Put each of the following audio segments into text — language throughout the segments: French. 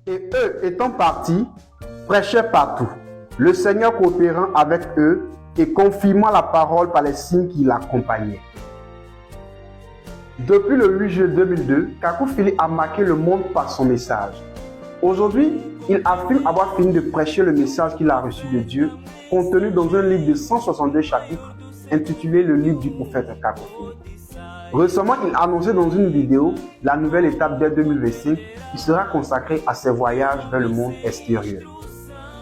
Et eux étant partis, prêchaient partout, le Seigneur coopérant avec eux et confirmant la parole par les signes qui l'accompagnaient. Depuis le 8 juillet 2002, Kakou Philippe a marqué le monde par son message. Aujourd'hui, il affirme avoir fini de prêcher le message qu'il a reçu de Dieu, contenu dans un livre de 162 chapitres, intitulé Le livre du prophète Kakou Philippe. Récemment, il a annoncé dans une vidéo la nouvelle étape dès 2025 qui sera consacrée à ses voyages vers le monde extérieur.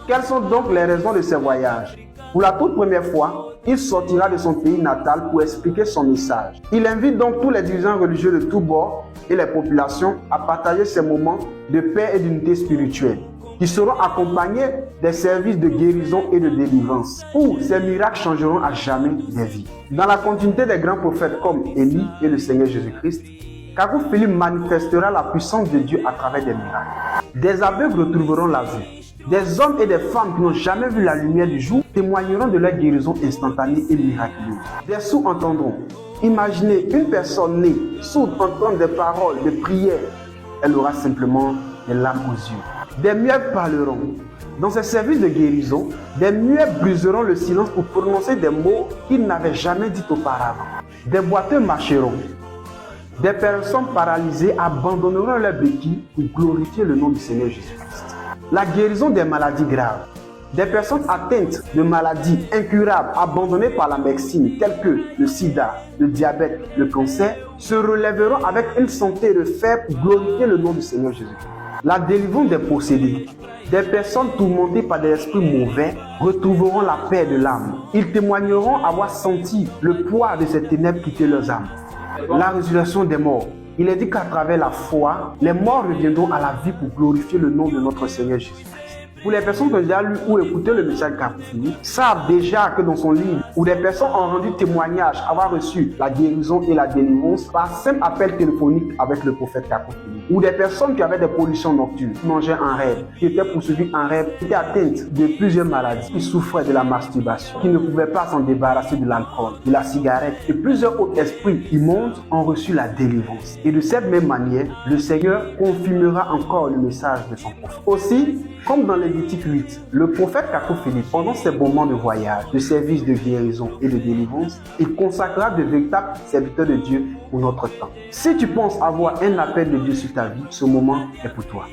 Quelles sont donc les raisons de ces voyages? Pour la toute première fois, il sortira de son pays natal pour expliquer son message. Il invite donc tous les dirigeants religieux de tous bords et les populations à partager ces moments de paix et d'unité spirituelle, qui seront accompagnés des services de guérison et de délivrance, où ces miracles changeront à jamais des vies. Dans la continuité des grands prophètes comme Élie et le Seigneur Jésus-Christ, Kakou Philippe manifestera la puissance de Dieu à travers des miracles. Des aveugles retrouveront la vue. Des hommes et des femmes qui n'ont jamais vu la lumière du jour témoigneront de leur guérison instantanée et miraculeuse. Des sourds entendront. Imaginez une personne née, sourde, entendre des paroles, des prières. Elle aura simplement des larmes aux yeux. Des muets parleront. Dans ces services de guérison, des muets briseront le silence pour prononcer des mots qu'ils n'avaient jamais dit auparavant. Des boiteux marcheront. Des personnes paralysées abandonneront leurs béquilles pour glorifier le nom du Seigneur Jésus-Christ. La guérison des maladies graves. Des personnes atteintes de maladies incurables abandonnées par la médecine telles que le sida, le diabète, le cancer se relèveront avec une santé de fer pour glorifier le nom du Seigneur Jésus-Christ. La délivrance des possédés. Des personnes tourmentées par des esprits mauvais retrouveront la paix de l'âme. Ils témoigneront avoir senti le poids de ces ténèbres quitter leurs âmes. La résurrection des morts. Il est dit qu'à travers la foi, les morts reviendront à la vie pour glorifier le nom de notre Seigneur Jésus-Christ. Pour les personnes qui ont déjà lu ou écouté le message de Kakou Philippe, savent déjà que dans son livre, où des personnes ont rendu témoignage avoir reçu la guérison et la délivrance par simple appel téléphonique avec le prophète Kakou Philippe, ou des personnes qui avaient des pollutions nocturnes, qui mangeaient en rêve, qui étaient poursuivies en rêve, qui étaient atteintes de plusieurs maladies, qui souffraient de la masturbation, qui ne pouvaient pas s'en débarrasser de l'alcool, de la cigarette, et plusieurs autres esprits immondes ont reçu la délivrance. Et de cette même manière, le Seigneur confirmera encore le message de son prophète. Aussi, comme dans Lévitique 8, le prophète Kakou Philippe, pendant ses moments de voyage, de service de guérison et de délivrance, il consacrera de véritables serviteurs de Dieu pour notre temps. Si tu penses avoir un appel de Dieu sur ta vie, ce moment est pour toi.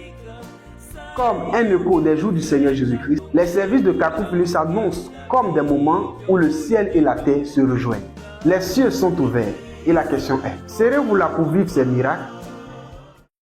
Comme un écho des jours du Seigneur Jésus-Christ, les services de Kakou Philippe s'annoncent comme des moments où le ciel et la terre se rejoignent. Les cieux sont ouverts et la question est, serez-vous là pour vivre ces miracles?